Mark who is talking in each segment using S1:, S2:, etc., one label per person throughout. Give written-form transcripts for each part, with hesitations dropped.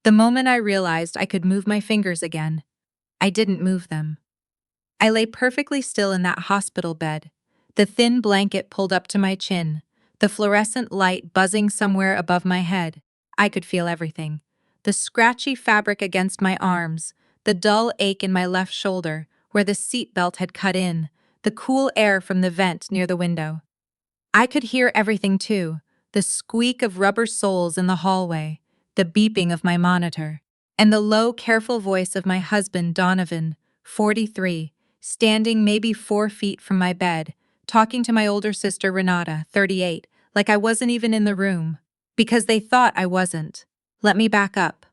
S1: The moment I realized I could move my fingers again, I didn't move them. I lay perfectly still in that hospital bed, the thin blanket pulled up to my chin, the fluorescent light buzzing somewhere above my head. I could feel everything. The scratchy fabric against my arms, the dull ache in my left shoulder, where the seat belt had cut in, the cool air from the vent near the window. I could hear everything too, the squeak of rubber soles in the hallway, the beeping of my monitor, and the low, careful voice of my husband, Donovan, 43, standing maybe 4 feet from my bed, talking to my older sister, Renata, 38, like I wasn't even in the room. Because they thought I wasn't. Let me back up.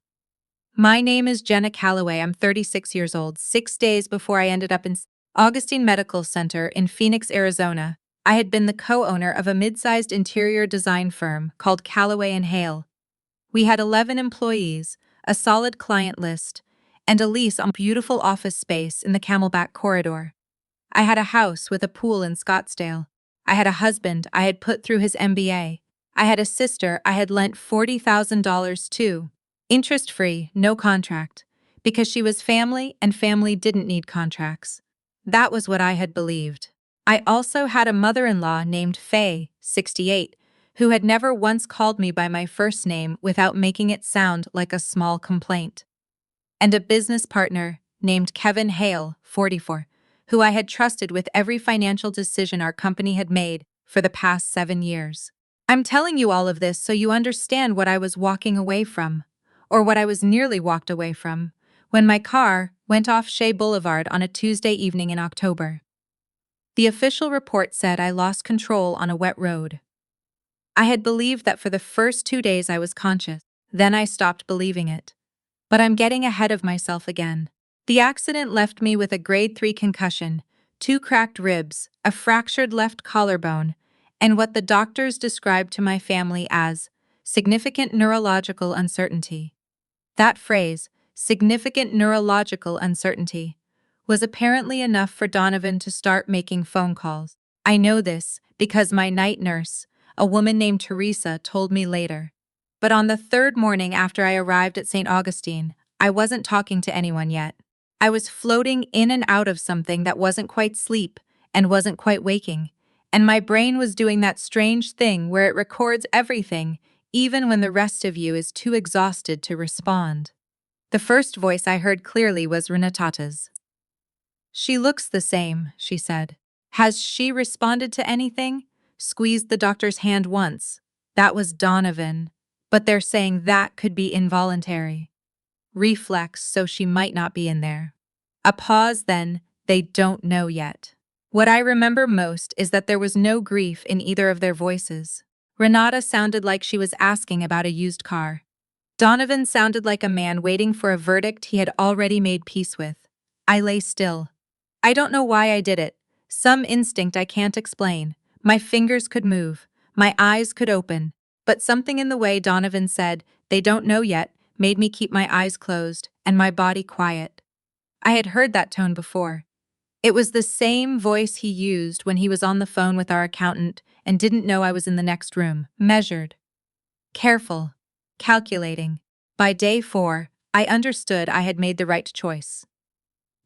S1: My name is Jenna Calloway. I'm 36 years old, 6 days before I ended up in Augustine Medical Center in Phoenix, Arizona. I had been the co-owner of a mid-sized interior design firm called Calloway & Hale. We had 11 employees, a solid client list, and a lease on beautiful office space in the Camelback Corridor. I had a house with a pool in Scottsdale. I had a husband I had put through his MBA. I had a sister I had lent $40,000 to. Interest-free, no contract. Because she was family and family didn't need contracts. That was what I had believed. I also had a mother-in-law named Faye, 68, who had never once called me by my first name without making it sound like a small complaint. And a business partner named Kevin Hale, 44, who I had trusted with every financial decision our company had made for the past 7 years. I'm telling you all of this so you understand what I was walking away from, or what I was nearly walked away from, when my car went off Shea Boulevard on a Tuesday evening in October. The official report said I lost control on a wet road. I had believed that for the first 2 days I was conscious. Then I stopped believing it. But I'm getting ahead of myself again. The accident left me with a grade 3 concussion, 2 cracked ribs, a fractured left collarbone, and what the doctors described to my family as significant neurological uncertainty. That phrase, significant neurological uncertainty, was apparently enough for Donovan to start making phone calls. I know this because my night nurse, a woman named Teresa, told me later. But on the 3rd morning after I arrived at St. Augustine, I wasn't talking to anyone yet. I was floating in and out of something that wasn't quite sleep and wasn't quite waking, and my brain was doing that strange thing where it records everything, even when the rest of you is too exhausted to respond. The first voice I heard clearly was Renata's. "She looks the same," she said. "Has she responded to anything?" Squeezed the doctor's hand once. That was Donovan. But they're saying that could be involuntary. Reflex, so she might not be in there. A pause, then, they don't know yet. What I remember most is that there was no grief in either of their voices. Renata sounded like she was asking about a used car. Donovan sounded like a man waiting for a verdict he had already made peace with. I lay still. I don't know why I did it. Some instinct I can't explain. My fingers could move. My eyes could open. But something in the way Donovan said, "They don't know yet," made me keep my eyes closed and my body quiet. I had heard that tone before. It was the same voice he used when he was on the phone with our accountant and didn't know I was in the next room. Measured. Careful. Calculating. By day 4, I understood I had made the right choice.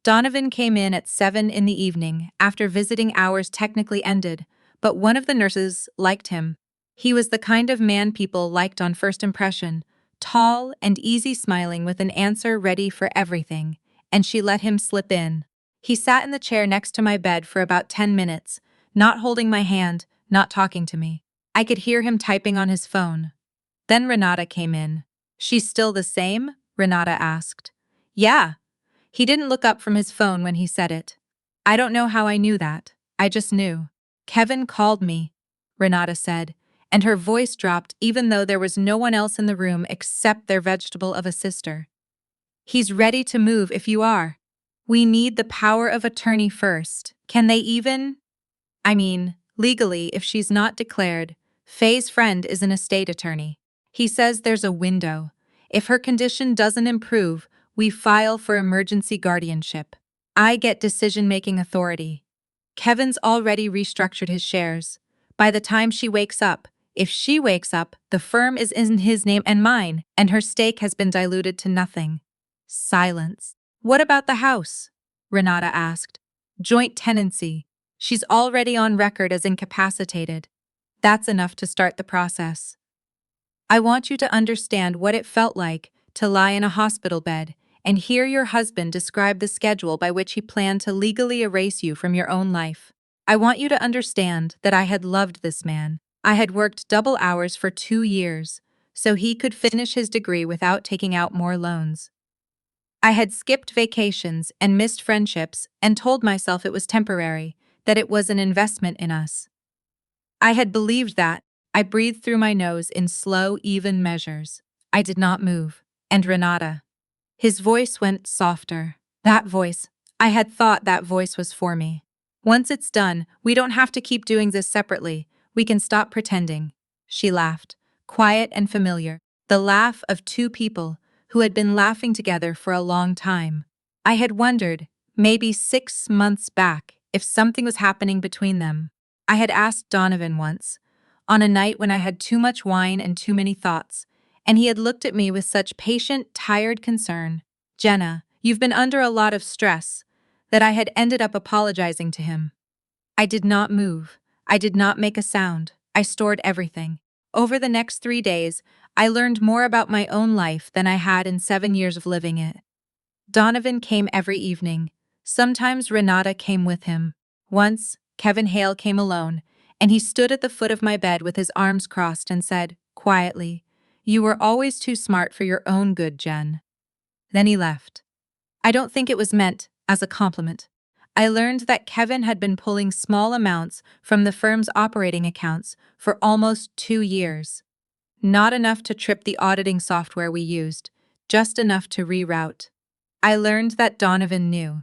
S1: Donovan came in at 7 in the evening, after visiting hours technically ended, but one of the nurses liked him. He was the kind of man people liked on first impression, tall and easy smiling with an answer ready for everything, and she let him slip in. He sat in the chair next to my bed for about 10 minutes, not holding my hand, not talking to me. I could hear him typing on his phone. Then Renata came in. "She's still the same?" Renata asked. "Yeah." He didn't look up from his phone when he said it. I don't know how I knew that. I just knew. "Kevin called me," Renata said, and her voice dropped even though there was no one else in the room except their vegetable of a sister. "He's ready to move if you are. We need the power of attorney first. Can they even? I mean, legally, if she's not declared, Faye's friend is an estate attorney. He says there's a window. If her condition doesn't improve, we file for emergency guardianship. I get decision-making authority. Kevin's already restructured his shares. By the time she wakes up, If she wakes up, the firm is in his name and mine, and her stake has been diluted to nothing. Silence. What about the house? Renata asked. Joint tenancy. She's already on record as incapacitated. That's enough to start the process. I want you to understand what it felt like to lie in a hospital bed and hear your husband describe the schedule by which he planned to legally erase you from your own life. I want you to understand that I had loved this man. I had worked double hours for 2 years, so he could finish his degree without taking out more loans. I had skipped vacations and missed friendships and told myself it was temporary, that it was an investment in us. I had believed that. I breathed through my nose in slow, even measures. I did not move. And Renata. His voice went softer. That voice. I had thought that voice was for me. Once it's done, we don't have to keep doing this separately. We can stop pretending. She laughed, quiet and familiar, the laugh of two people who had been laughing together for a long time. I had wondered, maybe 6 months back, if something was happening between them. I had asked Donovan once, on a night when I had too much wine and too many thoughts, and he had looked at me with such patient, tired concern. Jenna, you've been under a lot of stress, that I had ended up apologizing to him. I did not move. I did not make a sound. I stored everything. Over the next 3 days, I learned more about my own life than I had in 7 years of living it. Donovan came every evening. Sometimes Renata came with him. Once, Kevin Hale came alone, and he stood at the foot of my bed with his arms crossed and said, quietly, "You were always too smart for your own good, Jen." Then he left. I don't think it was meant as a compliment. I learned that Kevin had been pulling small amounts from the firm's operating accounts for almost 2 years. Not enough to trip the auditing software we used, just enough to reroute. I learned that Donovan knew.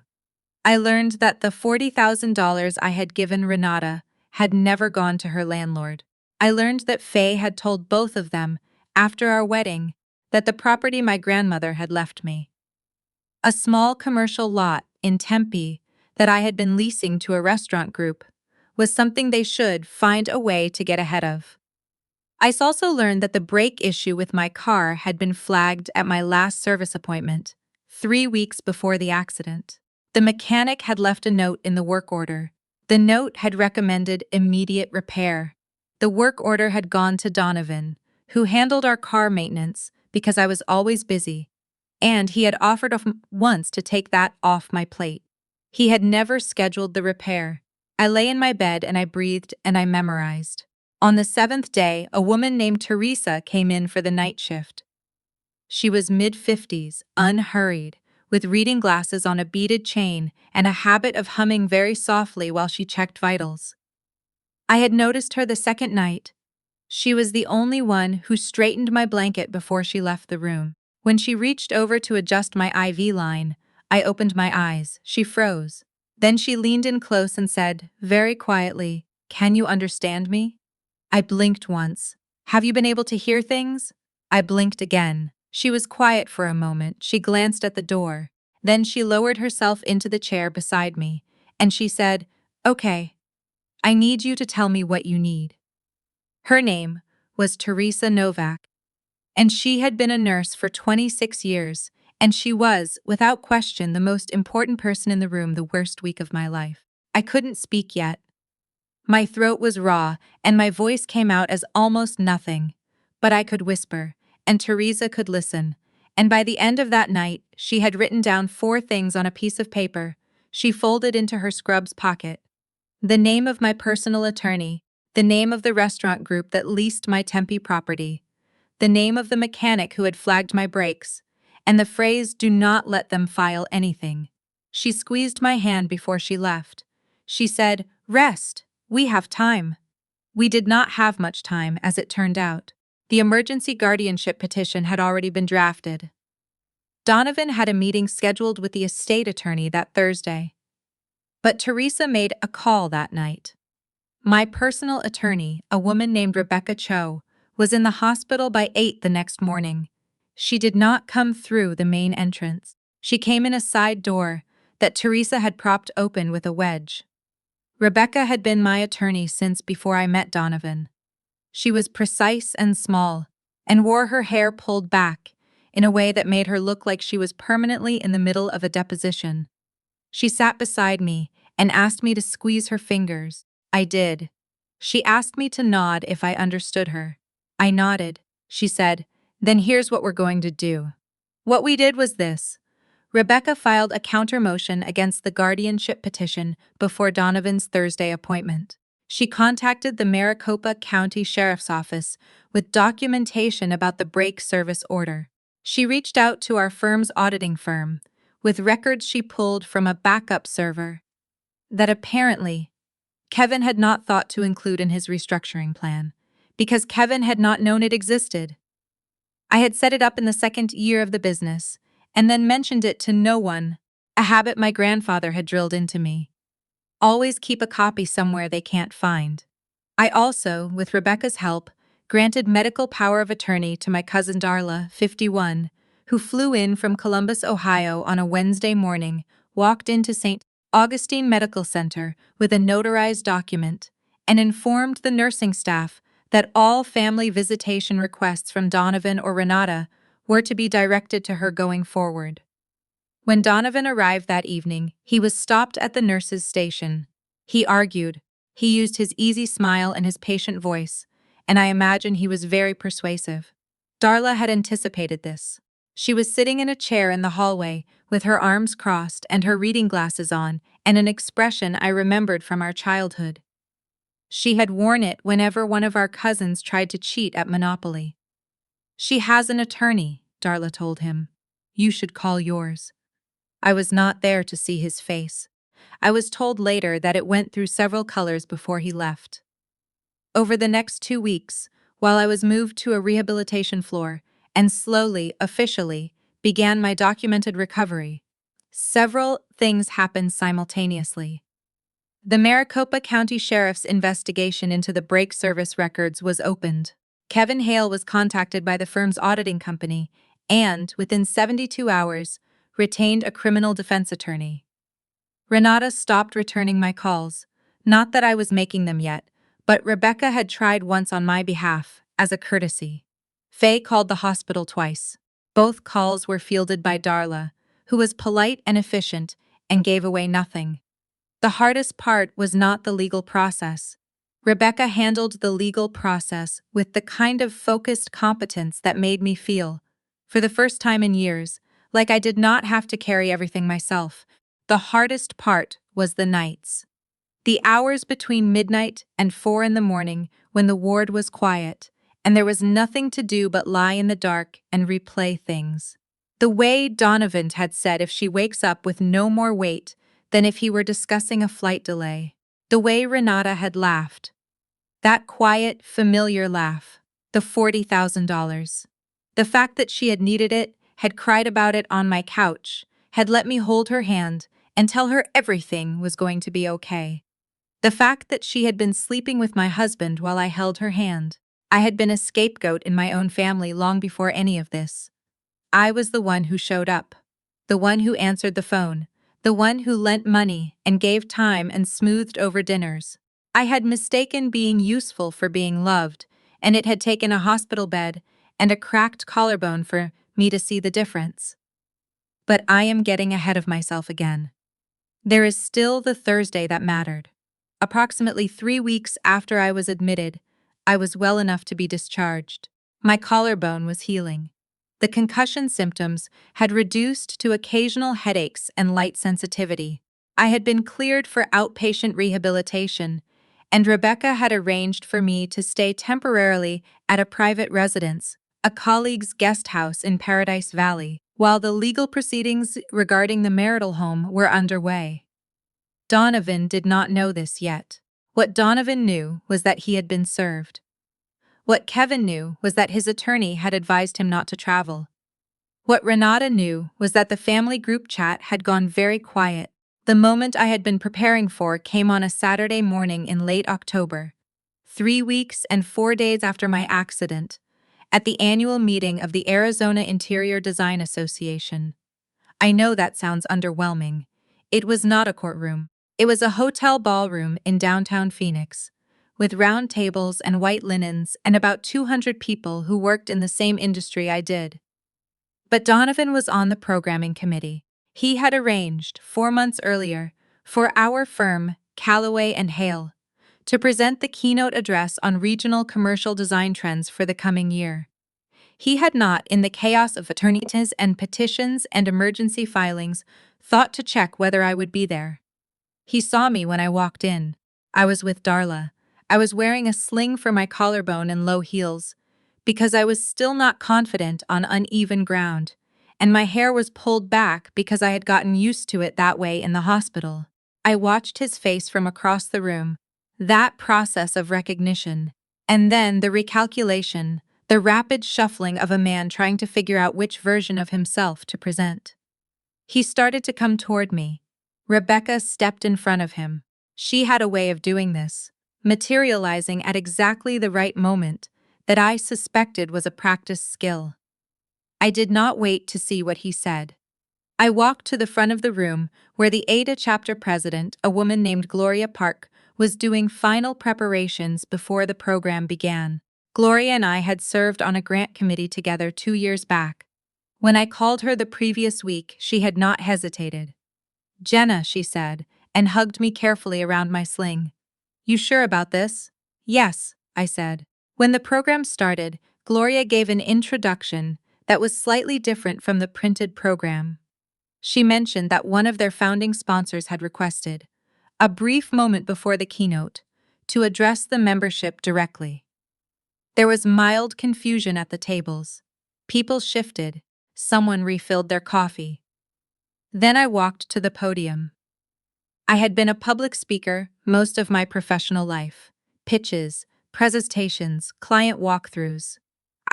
S1: I learned that the $40,000 I had given Renata had never gone to her landlord. I learned that Faye had told both of them, after our wedding, that the property my grandmother had left me, a small commercial lot in Tempe that I had been leasing to a restaurant group, was something they should find a way to get ahead of. I also learned that the brake issue with my car had been flagged at my last service appointment, 3 weeks before the accident. The mechanic had left a note in the work order. The note had recommended immediate repair. The work order had gone to Donovan, who handled our car maintenance because I was always busy, and he had offered once to take that off my plate. He had never scheduled the repair. I lay in my bed and I breathed and I memorized. On the 7th day, a woman named Teresa came in for the night shift. She was mid-50s, unhurried, with reading glasses on a beaded chain and a habit of humming very softly while she checked vitals. I had noticed her the second night. She was the only one who straightened my blanket before she left the room. When she reached over to adjust my IV line, I opened my eyes. She froze. Then she leaned in close and said, very quietly, "Can you understand me?" I blinked once. "Have you been able to hear things?" I blinked again. She was quiet for a moment. She glanced at the door. Then she lowered herself into the chair beside me, and she said, "Okay, I need you to tell me what you need." Her name was Teresa Novak, and she had been a nurse for 26 years, and she was, without question, the most important person in the room the worst week of my life. I couldn't speak yet. My throat was raw, and my voice came out as almost nothing, but I could whisper, and Teresa could listen, and by the end of that night, she had written down 4 things on a piece of paper. She folded into her scrubs pocket. The name of my personal attorney, the name of the restaurant group that leased my Tempe property, the name of the mechanic who had flagged my brakes, and the phrase, "Do not let them file anything." She squeezed my hand before she left. She said, "Rest. We have time." We did not have much time, as it turned out. The emergency guardianship petition had already been drafted. Donovan had a meeting scheduled with the estate attorney that Thursday. But Teresa made a call that night. My personal attorney, a woman named Rebecca Cho, was in the hospital by 8 the next morning. She did not come through the main entrance. She came in a side door that Teresa had propped open with a wedge. Rebecca had been my attorney since before I met Donovan. She was precise and small, and wore her hair pulled back in a way that made her look like she was permanently in the middle of a deposition. She sat beside me and asked me to squeeze her fingers. I did. She asked me to nod if I understood her. I nodded. She said, "Then here's what we're going to do." What we did was this. Rebecca filed a counter motion against the guardianship petition before Donovan's Thursday appointment. She contacted the Maricopa County Sheriff's Office with documentation about the brake service order. She reached out to our firm's auditing firm with records she pulled from a backup server that apparently Kevin had not thought to include in his restructuring plan because Kevin had not known it existed. I had set it up in the second year of the business and then mentioned it to no one, a habit my grandfather had drilled into me. Always keep a copy somewhere they can't find. I also, with Rebecca's help, granted medical power of attorney to my cousin Darla, 51, who flew in from Columbus, Ohio on a Wednesday morning, walked into St. Augustine Medical Center with a notarized document, and informed the nursing staff that all family visitation requests from Donovan or Renata were to be directed to her going forward. When Donovan arrived that evening, he was stopped at the nurse's station. He argued. He used his easy smile and his patient voice, and I imagine he was very persuasive. Darla had anticipated this. She was sitting in a chair in the hallway, with her arms crossed and her reading glasses on, and an expression I remembered from our childhood. She had worn it whenever one of our cousins tried to cheat at Monopoly. "She has an attorney," Darla told him. "You should call yours." I was not there to see his face. I was told later that it went through several colors before he left. Over the next 2 weeks, while I was moved to a rehabilitation floor and slowly, officially, began my documented recovery, several things happened simultaneously. The Maricopa County Sheriff's investigation into the brake service records was opened. Kevin Hale was contacted by the firm's auditing company and, within 72 hours, retained a criminal defense attorney. Renata stopped returning my calls. Not that I was making them yet, but Rebecca had tried once on my behalf, as a courtesy. Faye called the hospital twice. Both calls were fielded by Darla, who was polite and efficient and gave away nothing. The hardest part was not the legal process. Rebecca handled the legal process with the kind of focused competence that made me feel, for the first time in years, like I did not have to carry everything myself. The hardest part was the nights. The hours between midnight and 4 in the morning when the ward was quiet, and there was nothing to do but lie in the dark and replay things. The way Donovan had said if she wakes up with no more weight than if he were discussing a flight delay. The way Renata had laughed. That quiet, familiar laugh. The $40,000. The fact that she had needed it, had cried about it on my couch, had let me hold her hand and tell her everything was going to be okay. The fact that she had been sleeping with my husband while I held her hand. I had been a scapegoat in my own family long before any of this. I was the one who showed up. The one who answered the phone. The one who lent money and gave time and smoothed over dinners. I had mistaken being useful for being loved, and it had taken a hospital bed and a cracked collarbone for me to see the difference. But I am getting ahead of myself again. There is still the Thursday that mattered. Approximately 3 weeks after I was admitted, I was well enough to be discharged. My collarbone was healing. The concussion symptoms had reduced to occasional headaches and light sensitivity. I had been cleared for outpatient rehabilitation, and Rebecca had arranged for me to stay temporarily at a private residence, a colleague's guest house in Paradise Valley, while the legal proceedings regarding the marital home were underway. Donovan did not know this yet. What Donovan knew was that he had been served. What Kevin knew was that his attorney had advised him not to travel. What Renata knew was that the family group chat had gone very quiet. The moment I had been preparing for came on a Saturday morning in late October, 3 weeks and 4 days after my accident, at the annual meeting of the Arizona Interior Design Association. I know that sounds underwhelming. It was not a courtroom. It was a hotel ballroom in downtown Phoenix, with round tables and white linens and about 200 people who worked in the same industry I did. But Donovan was on the programming committee. He had arranged, 4 months earlier, for our firm, Callaway and Hale, to present the keynote address on regional commercial design trends for the coming year. He had not, in the chaos of attorneys and petitions and emergency filings, thought to check whether I would be there. He saw me when I walked in. I was with Darla. I was wearing a sling for my collarbone and low heels, because I was still not confident on uneven ground, and my hair was pulled back because I had gotten used to it that way in the hospital. I watched his face from across the room, that process of recognition, and then the recalculation, the rapid shuffling of a man trying to figure out which version of himself to present. He started to come toward me. Rebecca stepped in front of him. She had a way of doing this, materializing at exactly the right moment that I suspected was a practiced skill. I did not wait to see what he said. I walked to the front of the room where the ADA chapter president, a woman named Gloria Park, was doing final preparations before the program began. Gloria and I had served on a grant committee together 2 years back. When I called her the previous week, she had not hesitated. "Jenna," she said, and hugged me carefully around my sling. "You sure about this?" "Yes," I said. When the program started, Gloria gave an introduction that was slightly different from the printed program. She mentioned that one of their founding sponsors had requested, a brief moment before the keynote, to address the membership directly. There was mild confusion at the tables. People shifted. Someone refilled their coffee. Then I walked to the podium. I had been a public speaker most of my professional life. Pitches, presentations, client walkthroughs.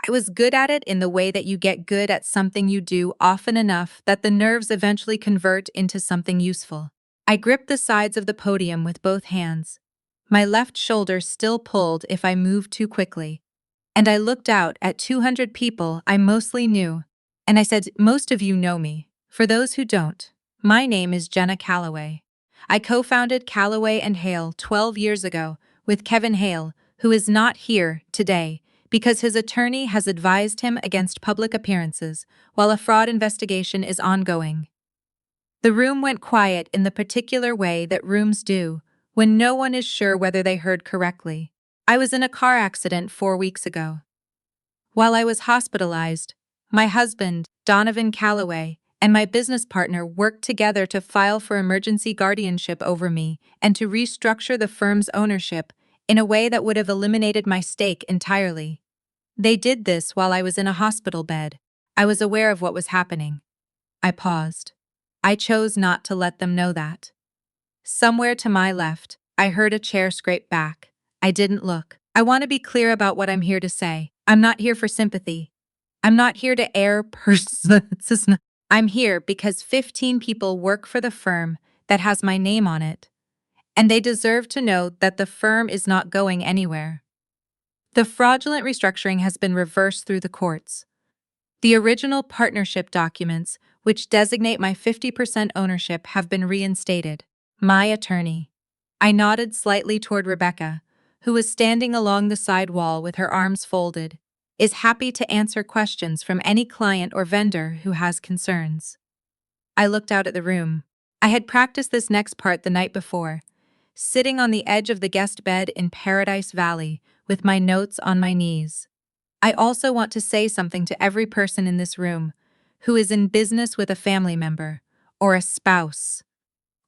S1: I was good at it in the way that you get good at something you do often enough that the nerves eventually convert into something useful. I gripped the sides of the podium with both hands. My left shoulder still pulled if I moved too quickly. And I looked out at 200 people I mostly knew, and I said, "Most of you know me. For those who don't, my name is Jenna Callaway. I co-founded Callaway and Hale 12 years ago with Kevin Hale, who is not here today because his attorney has advised him against public appearances while a fraud investigation is ongoing." The room went quiet in the particular way that rooms do when no one is sure whether they heard correctly. I was in a car accident 4 weeks ago. While I was hospitalized, my husband, Donovan Callaway, and my business partner worked together to file for emergency guardianship over me and to restructure the firm's ownership in a way that would have eliminated my stake entirely. They did this while I was in a hospital bed. I was aware of what was happening. I paused. I chose not to let them know that. Somewhere to my left, I heard a chair scrape back. I didn't look. I want to be clear about what I'm here to say. I'm not here for sympathy. I'm not here to air I'm here because 15 people work for the firm that has my name on it, and they deserve to know that the firm is not going anywhere. The fraudulent restructuring has been reversed through the courts. The original partnership documents, which designate my 50% ownership, have been reinstated. My attorney. I nodded slightly toward Rebecca, who was standing along the side wall with her arms folded, is happy to answer questions from any client or vendor who has concerns. I looked out at the room. I had practiced this next part the night before, sitting on the edge of the guest bed in Paradise Valley with my notes on my knees. I also want to say something to every person in this room who is in business with a family member, or a spouse,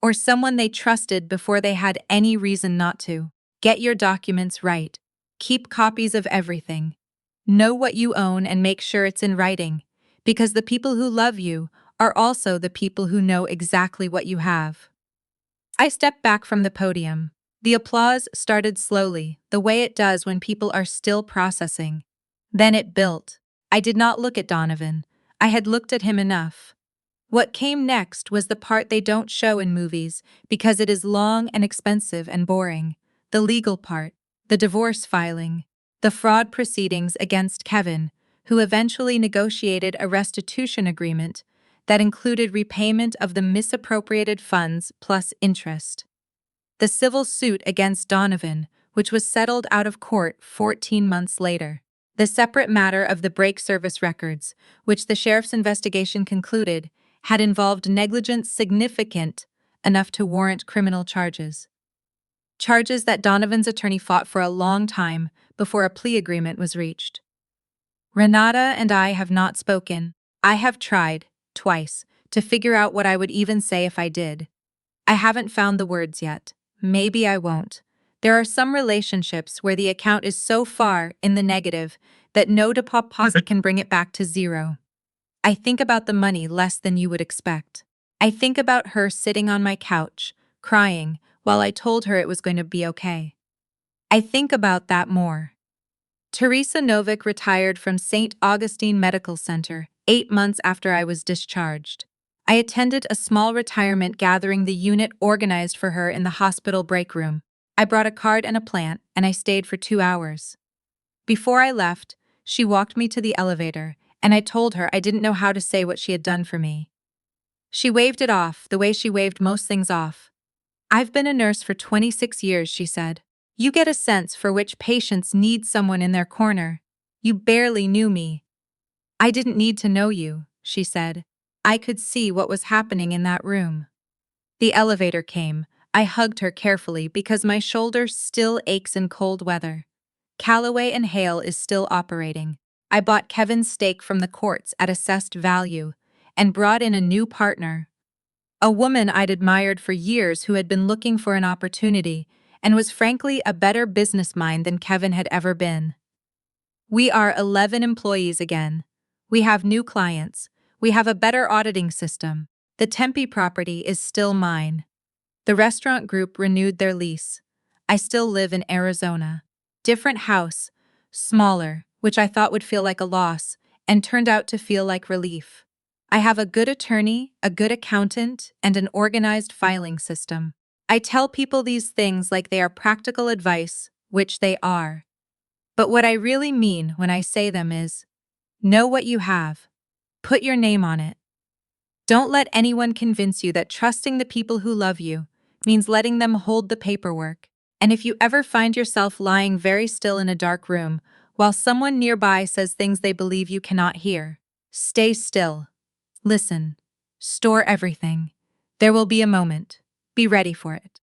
S1: or someone they trusted before they had any reason not to. Get your documents right. Keep copies of everything. Know what you own and make sure it's in writing, because the people who love you are also the people who know exactly what you have. I stepped back from the podium. The applause started slowly, the way it does when people are still processing. Then it built. I did not look at Donovan. I had looked at him enough. What came next was the part they don't show in movies because it is long and expensive and boring. The legal part, the divorce filing, the fraud proceedings against Kevin, who eventually negotiated a restitution agreement that included repayment of the misappropriated funds plus interest. The civil suit against Donovan, which was settled out of court 14 months later. The separate matter of the brake service records, which the sheriff's investigation concluded, had involved negligence significant enough to warrant criminal charges. Charges that Donovan's attorney fought for a long time before a plea agreement was reached. Renata and I have not spoken. I have tried, twice, to figure out what I would even say if I did. I haven't found the words yet. Maybe I won't. There are some relationships where the account is so far in the negative that no deposit can bring it back to zero. I think about the money less than you would expect. I think about her sitting on my couch, crying, while I told her it was going to be okay. I think about that more. Teresa Novick retired from St. Augustine Medical Center 8 months after I was discharged. I attended a small retirement gathering the unit organized for her in the hospital break room. I brought a card and a plant, and I stayed for 2 hours. Before I left, she walked me to the elevator, and I told her I didn't know how to say what she had done for me. She waved it off, the way she waved most things off. "I've been a nurse for 26 years, she said. You get a sense for which patients need someone in their corner. You barely knew me." "I didn't need to know you," she said. "I could see what was happening in that room." The elevator came. I hugged her carefully because my shoulder still aches in cold weather. Callaway and Hale is still operating. I bought Kevin's stake from the courts at assessed value and brought in a new partner. A woman I'd admired for years who had been looking for an opportunity and was frankly a better business mind than Kevin had ever been. We are 11 employees again. We have new clients. We have a better auditing system. The Tempe property is still mine. The restaurant group renewed their lease. I still live in Arizona. Different house, smaller, which I thought would feel like a loss, and turned out to feel like relief. I have a good attorney, a good accountant, and an organized filing system. I tell people these things like they are practical advice, which they are. But what I really mean when I say them is, know what you have. Put your name on it. Don't let anyone convince you that trusting the people who love you means letting them hold the paperwork. And if you ever find yourself lying very still in a dark room while someone nearby says things they believe you cannot hear, stay still. Listen. Store everything. There will be a moment. Be ready for it.